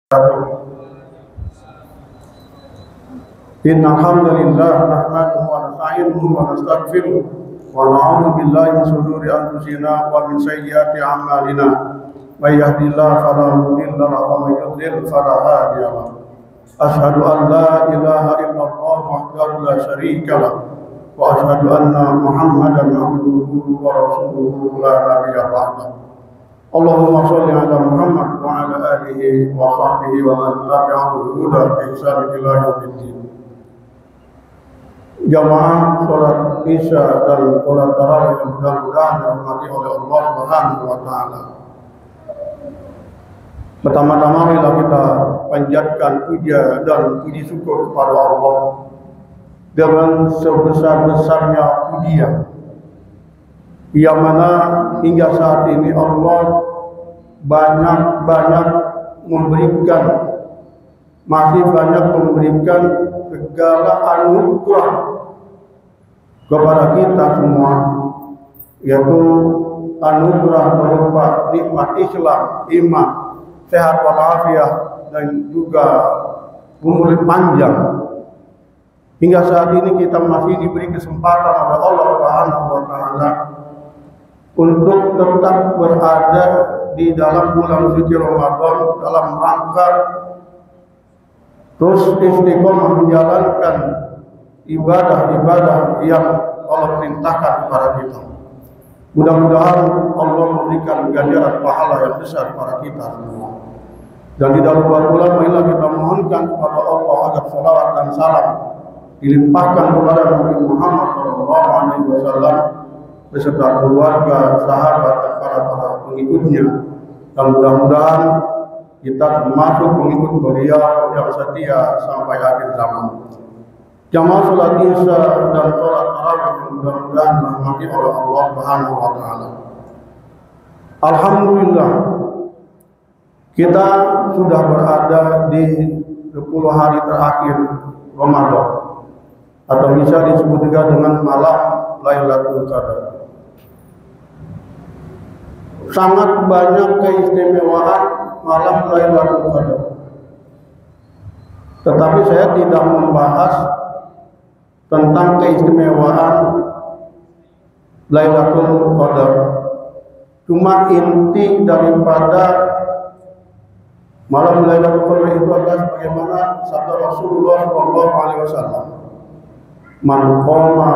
Innal hamdalillah nahmaduhu wa nasta'inuhu wa nastaghfiruh wa na'udzu billahi min shururi anfusina wa min sayyiati a'malina. May yahdihillahu fala mudilla lahu wa may yudlil fala hadiya lahu. Asyhadu an la ilaha illallah wahdahu la syarika lahu wa asyhadu anna Muhammadan abduhu wa rasuluhu la nabiyya ba'dahu. Allahumma sholli ala Muhammad wa ala alihi wa sahbihi wa man tabi'ahu huda bi ihsan ila yaumiddin. Jamaah salat Isya dan salat tarawih yang mudah-mudahan dirahmati oleh Allah Subhanahu wa taala. Pertama-tama marilah kita panjatkan puja dan puji syukur kepada Allah dengan sebesar-besarnya pujian, yang mana hingga saat ini Allah banyak masih banyak memberikan segala anugerah kepada kita semua, yaitu anugerah berupa nikmat Islam, iman, sehat walafiat, dan juga umur panjang. Hingga saat ini kita masih diberi kesempatan oleh Allah Subhanahu wa taala untuk tetap berada di dalam bulan suci Ramadan dalam rangka terus istiqomah menjalankan ibadah-ibadah yang Allah perintahkan kepada kita. Mudah-mudahan Allah memberikan ganjaran pahala yang besar kepada kita semua. Dan tidak lupa pula marilah kita mohonkan kepada Allah agar salawat dan salam dilimpahkan kepada Nabi Muhammad SAW beserta keluarga, sahabat, dan para pengikutnya. Dan mudah-mudahan kita termasuk pengikut beliau yang setia sampai akhir zaman. Jamaah salat Isya dan salat tarawih mudah-mudahan dirahmati oleh Allah Subhanahu wa taala. Alhamdulillah, kita sudah berada di 10 hari terakhir Ramadan, atau bisa disebut juga dengan malam Lailatul Qadar. Sangat banyak keistimewaan malam Lailatul Qadar. Tetapi saya tidak membahas tentang keistimewaan Lailatul Qadar. Cuma inti daripada malam Lailatul Qadar itu adalah sebagaimana sabda Rasulullah SAW. Man qama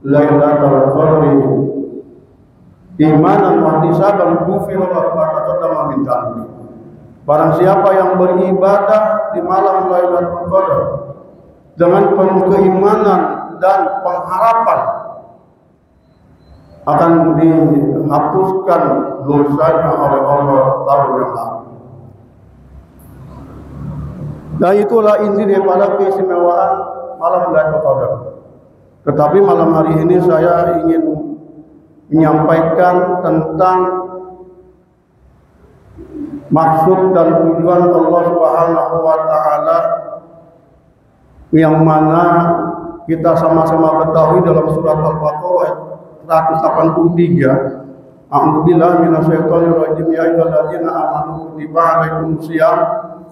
Lailatul Qadri imanan wa ihtisaban ghufira lahu ma taqaddama min dhanbi. Barang siapa yang beribadah di malam Lailatul Qadar dengan penuh keimanan dan pengharapan, akan dihapuskan dosanya oleh Allah tahun yang lalu. Dan itulah inti daripada keistimewaan malam Lailatul Qadar. Tetapi malam hari ini saya ingin menyampaikan tentang maksud dan tujuan Allah Subhanahu wa taala, yang mana kita sama-sama ketahui dalam surat Al-Baqarah 183. A'udzubillahi minasyaitonir rajim. Ya ayyuhalladzina amanu kutiba 'alaikumusiyam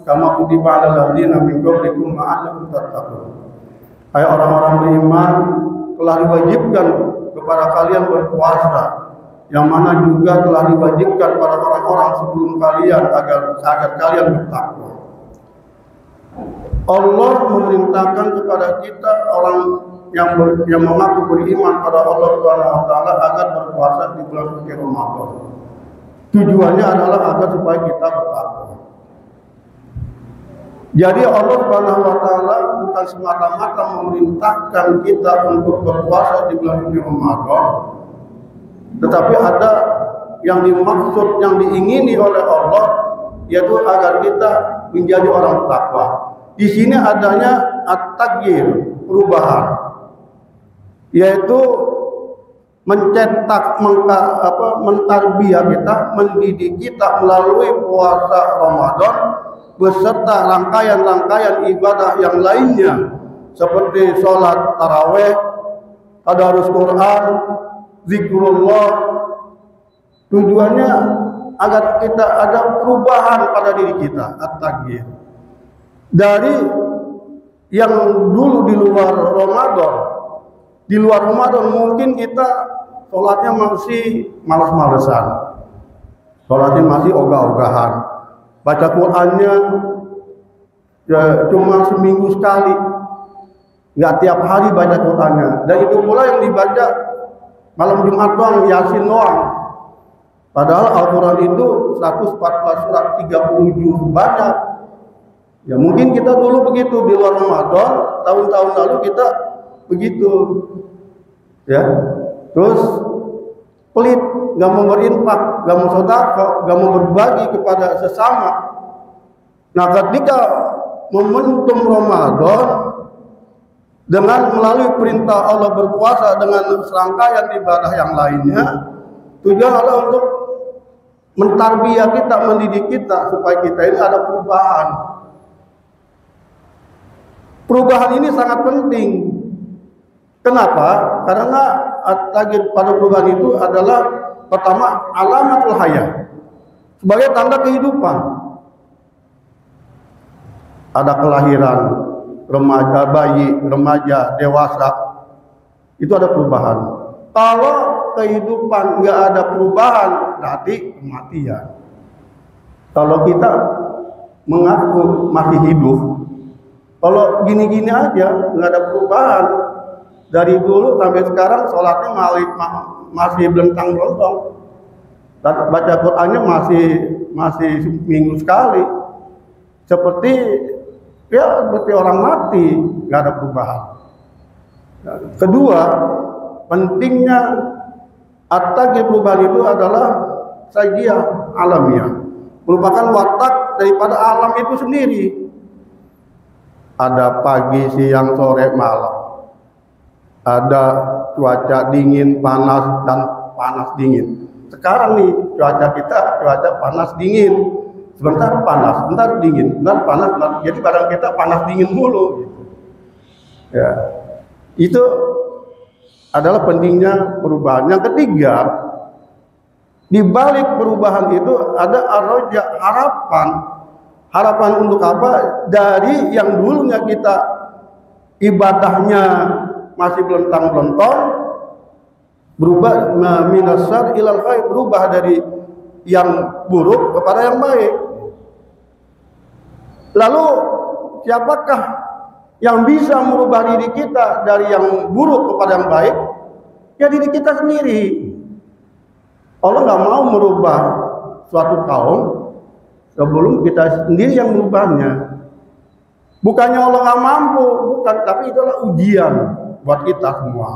kama kutiba 'alal ladzina min qablikum la'allakum tattaqun. Hai orang-orang beriman, telah diwajibkan kepada kalian berpuasa, yang mana juga telah diwajibkan pada orang-orang sebelum kalian agar kalian bertakwa. Allah memerintahkan kepada kita orang yang mengaku beriman pada Allah Subhanahu wa taala agar berpuasa di bulan suci Ramadan. Tujuannya adalah agar supaya kita bertakwa. Jadi Allah Subhanahu wa taala bukan semata-mata memerintahkan kita untuk berpuasa di bulan suci Ramadan, tetapi ada yang dimaksud, yang diingini oleh Allah, yaitu agar kita menjadi orang takwa. Di sini adanya at-taghyir, perubahan, yaitu mencetak, mentarbiyah kita, mendidik kita melalui puasa Ramadan beserta rangkaian-rangkaian ibadah yang lainnya seperti sholat tarawih, tadarus Quran, zikrullah. Tujuannya agar kita ada perubahan pada diri kita, at-taghyir. Dari yang dulu di luar Ramadan mungkin kita sholatnya masih malas-malesan, sholatnya masih ogah-ogahan, baca Qur'annya ya, cuma seminggu sekali, nggak tiap hari baca Qur'annya, dan itu pula yang dibaca malam Jumat doang, Yasin doang. Padahal Al-Quran itu 114 surat, 37 banyak. Ya mungkin kita dulu begitu di luar Ramadan, tahun-tahun lalu kita begitu, ya. Terus pelit, nggak mau berinfak, nggak mau sedekah, nggak mau berbagi kepada sesama. Nah, ketika momentum Ramadan dengan melalui perintah Allah berpuasa dengan serangkaian ibadah yang lainnya, tujuan Allah untuk mentarbiyah kita, mendidik kita supaya kita ini ada perubahan. Perubahan ini sangat penting. Kenapa? Karena at-taghyir pada perubahan itu adalah pertama alamatul hayah, sebagai tanda kehidupan. Ada kelahiran, remaja, bayi, remaja, dewasa, itu ada perubahan. Kalau kehidupan nggak ada perubahan, berarti kematian. Kalau kita mengaku masih hidup, kalau gini-gini aja nggak ada perubahan, dari dulu sampai sekarang sholatnya masih belentang-belentong, baca Qur'annya masih seminggu sekali, seperti orang mati, nggak ada perubahan. Kedua, pentingnya at-taghyir perubahan itu adalah sajiah alamiah, merupakan watak daripada alam itu sendiri. Ada pagi, siang, sore, malam. Ada cuaca dingin, panas, dan panas dingin. Sekarang nih cuaca kita cuaca panas dingin, sebentar panas, sebentar dingin, sebentar panas, sebentar. Jadi barang kita panas dingin mulu. Ya, itu adalah pentingnya perubahan. Yang ketiga, di balik perubahan itu ada ar-raja, harapan. Harapan untuk apa? Dari yang dulunya kita ibadahnya masih belentang-belentong, berubah minasar ilal khair, berubah dari yang buruk kepada yang baik. Lalu siapakah yang bisa merubah diri kita dari yang buruk kepada yang baik? Ya diri kita sendiri. Allah nggak mau merubah suatu kaum sebelum kita sendiri yang merubahnya. Bukannya Allah nggak mampu, bukan, tapi itu adalah ujian buat kita semua.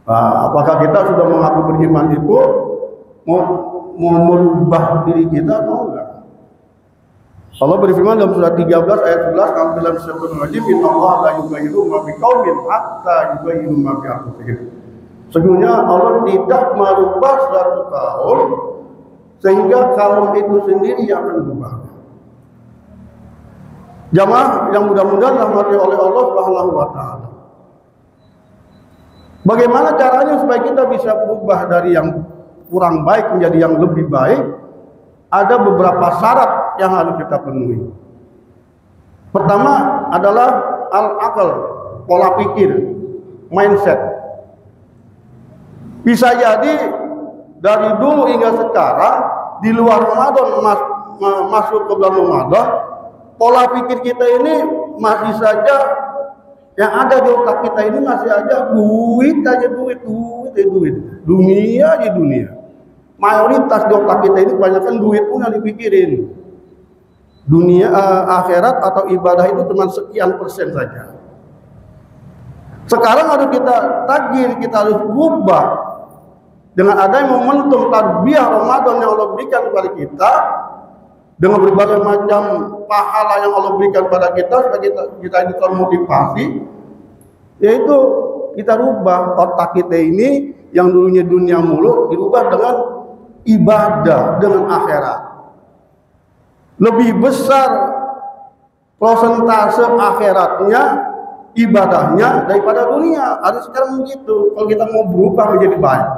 Nah, apakah kita sudah mengaku beriman itu mau merubah diri kita atau enggak? Allah berfirman dalam surat 13 ayat 11, "Qul syaitanir rajim, innallaha la yughayyiru ma biqaumin hatta yughayyiru ma bi anfusihim." Sesungguhnya Allah tidak merubah suatu kaum sehingga kaum itu sendiri yang akan berubah. Jamaah yang mudah-mudahan dirahmati oleh Allah Subhanahu wa taala. Bagaimana caranya supaya kita bisa berubah dari yang kurang baik menjadi yang lebih baik? Ada beberapa syarat yang harus kita penuhi. Pertama adalah al-aql, pola pikir, mindset. Bisa jadi dari dulu hingga sekarang di luar Ramadan masuk ke bulan Ramadan, pola pikir kita ini masih saja yang ada di otak kita ini masih aja duit aja duit, dunia aja dunia. Mayoritas di otak kita ini kebanyakan duit pun yang dipikirin. Dunia, akhirat atau ibadah itu cuma sekian persen saja. Sekarang harus kita taghyir, kita harus berubah. Dengan adanya momentum tarbiyah Ramadan yang Allah berikan kepada kita, dengan berbagai macam pahala yang Allah berikan kepada kita supaya kita ini termotivasi, yaitu kita rubah otak kita ini yang dulunya dunia mulu dirubah dengan ibadah, dengan akhirat. Lebih besar persentase akhiratnya, ibadahnya daripada dunia. Harus sekarang begitu kalau kita mau berubah menjadi baik.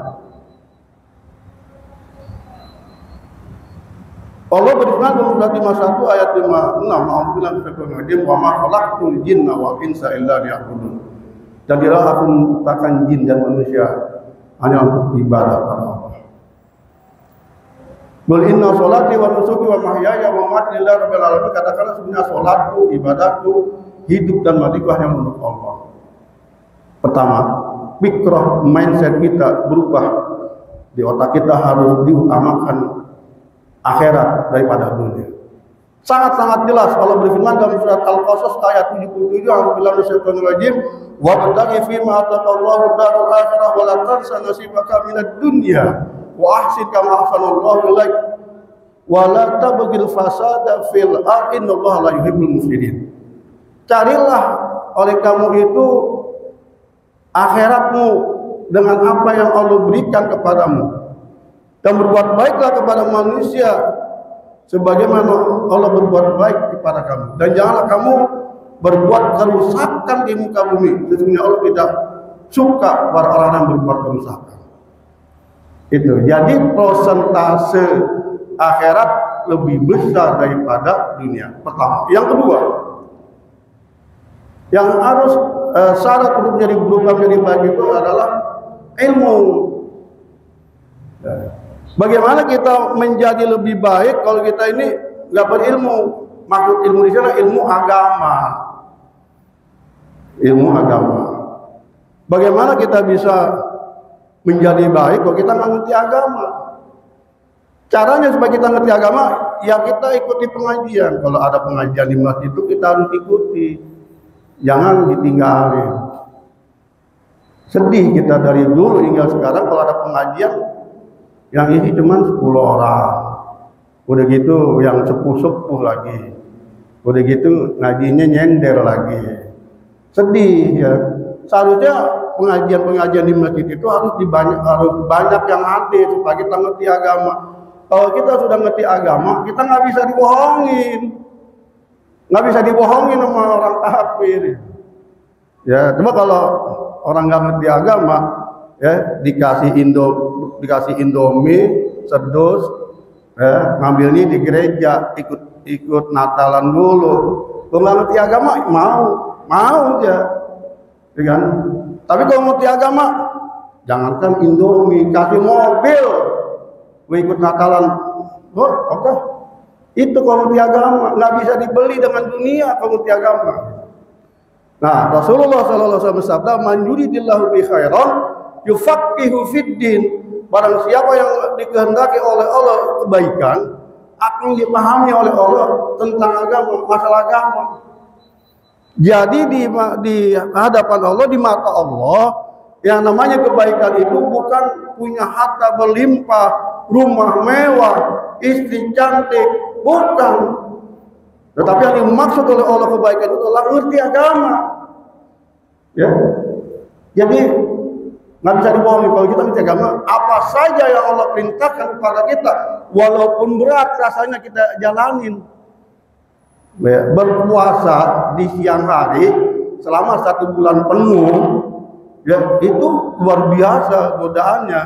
Allah berfirman dalam surat 51 ayat 56, "A'udzubillahi minasyaitonir rajim, wa ma khalaqtul jinna wal insa illa liya'budun." Dan tidaklah aku menciptakan jin dan manusia hanya untuk ibadah kepada Allah. Qul inna sholati wa nusuki wa mahyaya wa mamati lillahi rabbil alamin. Katakanlah sebenarnya salatku, ibadahku, hidup dan matiku hanya untuk Allah. Pertama, fikrah mindset kita berubah. Di otak kita harus diutamakan akhirat daripada dunia. Sangat-sangat jelas Allah berfirman dalam surat Al-Qasas ayat 77, "A'udzubillahi minasyaitonir rajim, wabtaghi fima ataqallahu darul akhirah wa la tansa nasibaka minad dunya wa ahsin kama ahsanallahu ilaik wa la tabghil fasada fil ardi innallaha la yuhibbul mufsidin." Carilah oleh kamu itu akhiratmu dengan apa yang Allah berikan kepadamu, dan berbuat baiklah kepada manusia sebagaimana Allah berbuat baik kepada kamu, dan janganlah kamu berbuat kerusakan di muka bumi. Sesungguhnya Allah tidak suka para orang yang berbuat kerusakan. Itu jadi persentase akhirat lebih besar daripada dunia. Pertama. Yang kedua, yang harus syarat untuk berubah menjadi baik itu adalah ilmu. Bagaimana kita menjadi lebih baik kalau kita ini nggak berilmu? Maksud ilmu di sana ilmu agama. Ilmu agama. Bagaimana kita bisa menjadi baik kalau kita nggak ngerti agama? Caranya supaya kita ngerti agama, ya kita ikuti pengajian. Kalau ada pengajian di masjid itu kita harus ikuti. Jangan ditinggalin. Sedih kita dari dulu hingga sekarang kalau ada pengajian yang isi cuma 10 orang. Udah gitu yang sepuh-sepuh lagi. Udah gitu ngajinya nyender lagi. Sedih ya. Seharusnya pengajian-pengajian di masjid itu harus banyak yang hadir supaya kita ngerti agama. Kalau kita sudah ngerti agama, kita nggak bisa dibohongin. Nggak bisa dibohongin sama orang kafir. Ya, cuma kalau orang nggak ngerti agama, ya dikasih Indomie sedus, ya, ngambilnya di gereja, ikut Natalan dulu. Kalau nggak ngerti agama, mau aja, ya kan? Tapi kalau ngerti agama, jangankan Indomie, kasih mobil, gue ikut Natalan, oke. Itu kalau ngerti agama, nggak bisa dibeli dengan dunia kalau ngerti agama. Nah, Rasulullah SAW bersabda, "Man yuridillahu bi khairan yufaqihu fid din." Barang siapa yang dikehendaki oleh Allah kebaikan, akan dipahami oleh Allah tentang agama, masalah agama. Jadi di hadapan Allah, di mata Allah, yang namanya kebaikan itu bukan punya harta berlimpah, rumah mewah, istri cantik, bukan. Tetapi yang dimaksud oleh Allah kebaikan itu adalah ngerti agama. Ya. Jadi nggak bisa dibohongi kalau kita ngerti agama. Apa saja yang Allah perintahkan kepada kita, walaupun berat rasanya kita jalanin. Ya. Berpuasa di siang hari selama 1 bulan penuh, ya itu luar biasa godaannya.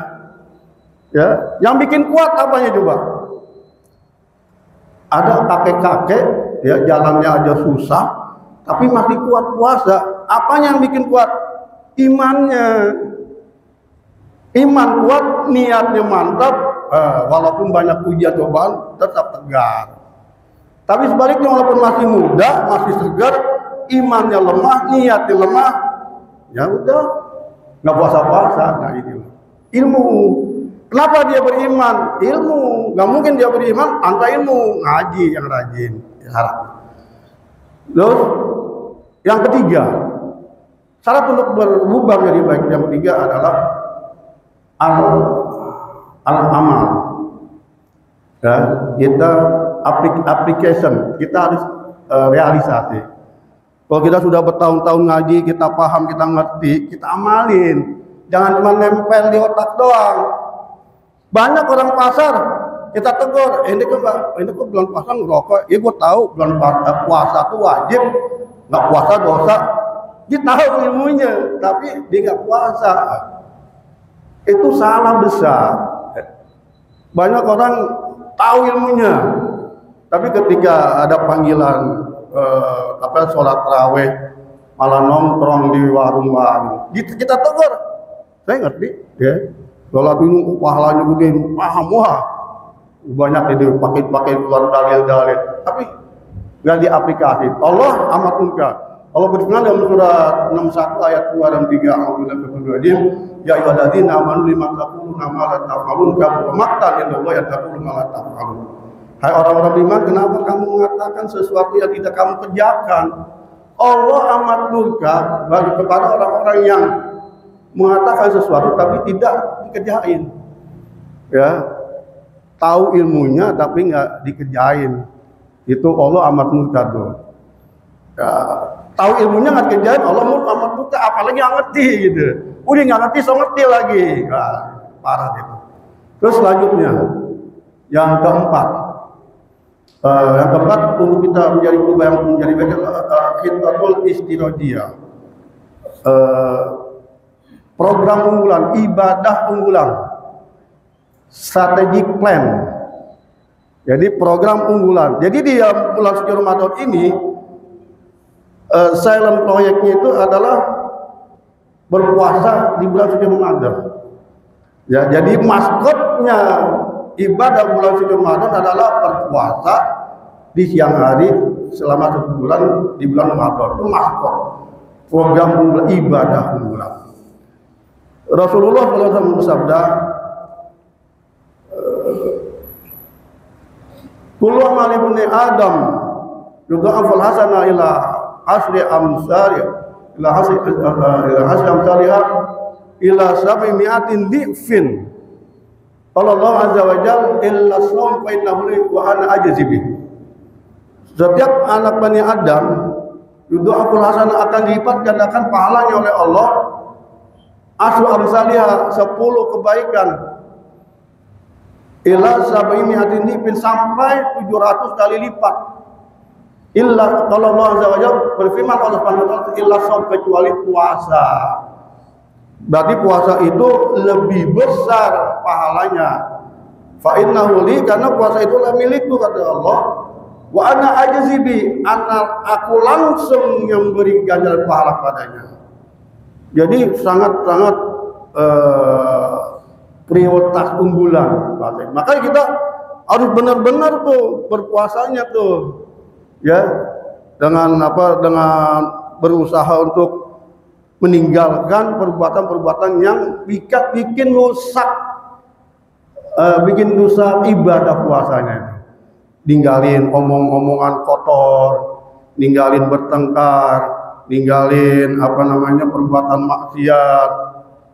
Ya, yang bikin kuat apanya coba? Ada kakek-kakek, ya jalannya aja susah, tapi masih kuat puasa. Apanya yang bikin kuat? Imannya. Iman kuat, niatnya mantap, walaupun banyak ujian cobaan, tetap tegar. Tapi sebaliknya walaupun masih muda, masih segar, imannya lemah, niatnya lemah, ya udah, nggak puasa-puasa. Nah itu ilmu. Kenapa dia beriman? Ilmu. Gak mungkin dia beriman tanpa ilmu. Ngaji yang rajin. Syarat. Terus yang ketiga, syarat untuk berubah menjadi baik yang ketiga adalah al-amal. Ya, kita application. Kita harus realisasi. Kalau kita sudah bertahun-tahun ngaji, kita paham, kita ngerti, kita amalin. Jangan cuma nempel di otak doang. Banyak orang pasar kita tegur, ini kok bulan puasa ngerokok. Ya gue tahu bulan puasa itu wajib, nggak puasa dosa. Dia tahu ilmunya, tapi dia nggak puasa. Itu salah besar. Banyak orang tahu ilmunya, Tapi ketika ada panggilan sholat tarawih malah nongkrong di warung-warung, kita tegur. Saya ngerti, ya. Sholat ini pahalanya gede, paham, wah banyak itu pakai keluar dalil-dalil, tapi nggak diaplikasi. Allah amat murka. Allah berfirman dalam surat 61 ayat 2 dan 3, A'udzubillahi ya ayyuhalladzina amanu lima taquluna ma la taf'alun kabura maqtan indallahi an taqulu ma la taf'alun. Hai orang-orang beriman, kenapa kamu mengatakan sesuatu yang tidak kamu kerjakan? Allah amat murka bagi kepada orang-orang yang mengatakan sesuatu tapi tidak dikerjain. Ya, tahu ilmunya tapi nggak dikerjain. Itu Allah amat murka tuh. Ya, tahu ilmunya nggak dikerjain, Allah amat murka. Apalagi nggak ngerti gitu. Udah nggak ngerti, so ngerti lagi. Nah, parah itu. Terus selanjutnya, yang keempat, untuk kita menjadi perubahan menjadi bagian khitatul istirodiyah, program unggulan, ibadah unggulan, strategic plan. Jadi program unggulan. Jadi di bulan suci Ramadan ini silent proyeknya itu adalah berpuasa di bulan suci Ramadan. Ya, jadi maskotnya ibadah bulan suci Ramadan adalah berpuasa di siang hari selama 1 bulan di bulan Ramadan. Itu maskot program unggulan, ibadah unggulan. Rasulullah SAW bersabda, kullu amali ibni Adam yudha'aful hasana ila asri amsalih ila asri amsalihah ila 700 dhifin. Allah azza wa jalla illa shaum fa innahu li wa ana ajzi bih. Setiap anak Bani Adam yudha'aful hasana akan dilipat gandakan pahalanya oleh Allah asru amsalihah 10 kebaikan ila 700 dhifin sampai 700 kali lipat. Illa kalau Allah azza wa jalla berfirman Allah Subhanahu wa taala illa shaum kecuali puasa. Berarti puasa itu lebih besar pahalanya. Fa innahu li, karena puasa itu adalah milikku kata Allah. Wa ana ajzi bi, aku langsung yang beri ganjaran pahala padanya. Jadi sangat-sangat prioritas unggulan. Makanya kita harus benar-benar tuh berpuasanya tuh. Ya, dengan berusaha untuk meninggalkan perbuatan-perbuatan yang bikin rusak, bikin rusak ibadah puasanya. Ninggalin omong-omongan kotor, ninggalin bertengkar, ninggalin perbuatan maksiat.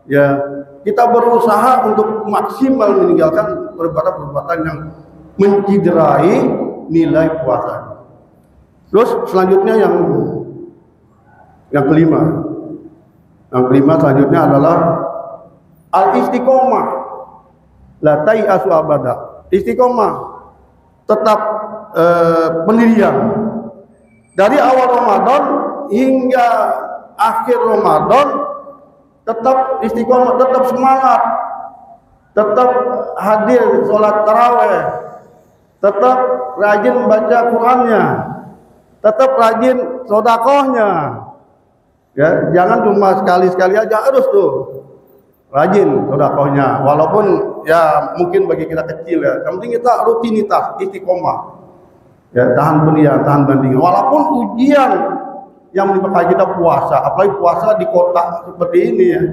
Ya, kita berusaha untuk maksimal meninggalkan perbuatan-perbuatan yang menciderai nilai puasa. Terus selanjutnya yang kelima. Yang kelima selanjutnya adalah al-istiqomah. La tai'asu abada. Istiqomah, tetap pendirian. Dari awal Ramadan hingga akhir Ramadan tetap istiqomah, tetap semangat, tetap hadir sholat tarawih, tetap rajin baca Qur'annya, tetap rajin sedekahnya. Ya, jangan cuma sekali-sekali aja, harus tuh rajin sedekahnya. Walaupun ya mungkin bagi kita kecil ya, yang penting kita rutinitas, istiqomah. Ya, tahan pendirian, tahan banding. Walaupun ujian yang menimpa kita puasa, apalagi puasa di kota seperti ini ya,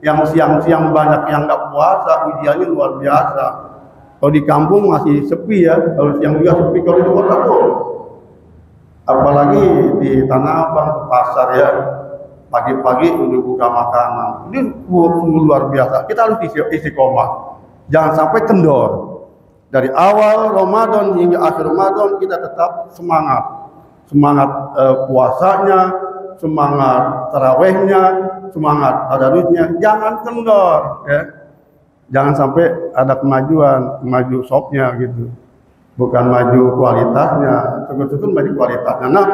yang siang-siang banyak yang nggak puasa, ujiannya luar biasa. Kalau di kampung masih sepi ya, kalau siang juga sepi. Kalau di kota tuh, apalagi di Tanah Abang, pasar ya, pagi-pagi udah buka makanan. Ini luar biasa. Kita harus istiqomah, jangan sampai kendor. Dari awal Ramadan hingga akhir Ramadan kita tetap semangat puasanya, semangat tarawihnya, semangat tadarusnya, jangan kendor ya. Jangan sampai ada maju shopnya gitu, bukan maju kualitasnya, syukur-syukur maju kualitasnya. Nah,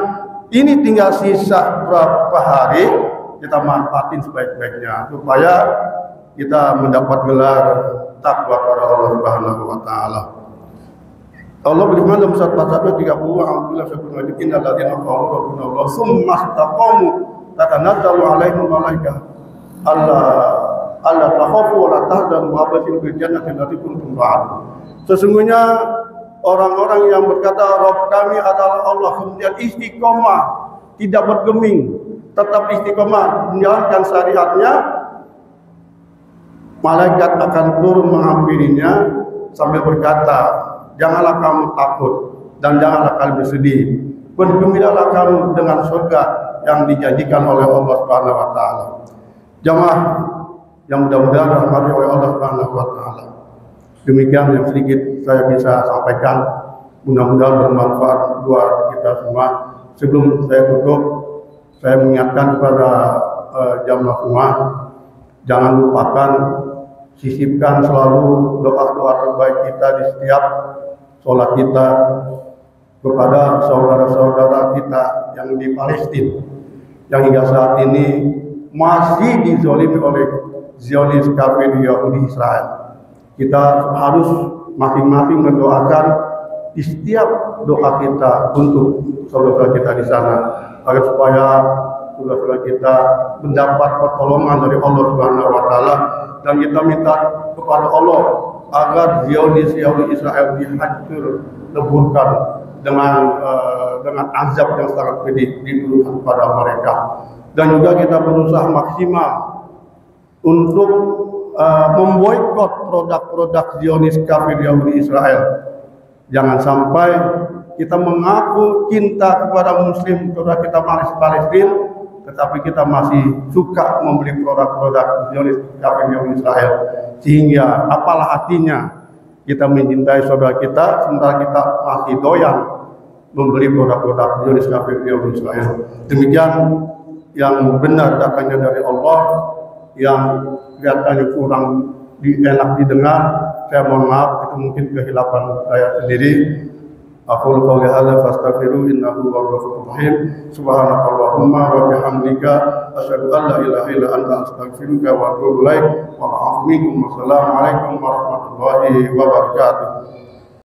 ini tinggal sisa berapa hari, kita manfaatin sebaik-baiknya supaya kita mendapat gelar takwa kepada Allah Subhanahu wa taala. Allah berfirman dalam surat Al-Fatihah 30, "Alhamdulillah syukur innal ladzina qalu rabbuna Allah tsumma istaqamu tatanazzalu 'alaihim malaikah alla takhafu wa la tahzanu wa abshiru bil jannati allati kuntum tu'adun." Sesungguhnya orang-orang yang berkata Rabb kami adalah Allah, kemudian istiqomah, tidak bergeming, tetap istiqomah menjalankan syariatnya, malaikat akan turun menghampirinya sambil berkata, janganlah kamu takut dan janganlah kamu bersedih, bergembiralah kamu dengan surga yang dijanjikan oleh Allah Subhanahu wa taala. Jamaah yang mudah-mudahan dirahmati oleh Allah Subhanahu wa taala. Demikian yang sedikit saya bisa sampaikan, mudah-mudahan bermanfaat buat kita semua. Sebelum saya tutup, saya mengingatkan kepada jamaah semua, jangan lupakan sisipkan selalu doa-doa terbaik kita di setiap sholat kita kepada saudara-saudara kita yang di Palestina, yang hingga saat ini masih dizolimi oleh Zionis kafir Yahudi Israel. Kita harus masing-masing mendoakan di setiap doa kita untuk saudara kita di sana, agar supaya saudara kita mendapat pertolongan dari Allah Subhanahu wa taala, dan kita minta kepada Allah agar Zionis Yahudi Israel dihancur leburkan dengan azab yang sangat pedih diturunkan kepada mereka. Dan juga kita berusaha maksimal untuk memboikot produk-produk Zionis kafir Yahudi Israel. Jangan sampai kita mengaku cinta kepada Muslim, saudara kita Palestina, tetapi kita masih suka membeli produk-produk Zionis kafir Yahudi Israel. Sehingga apalah artinya kita mencintai saudara kita, sementara kita masih doyan membeli produk-produk Zionis kafir Yahudi Israel. Demikian yang benar datangnya dari Allah, yang kelihatannya kurang enak didengar, saya mohon maaf, itu mungkin kehilapan saya sendiri. Aqulu qouli hadza fastaghfiru innahu huwal ghafurur rahim. Subhanakallahumma wa bihamdika asyhadu an la ilaha illa anta astaghfiruka wa atubu ilaik. Wa assalamu alaikum warahmatullahi wabarakatuh.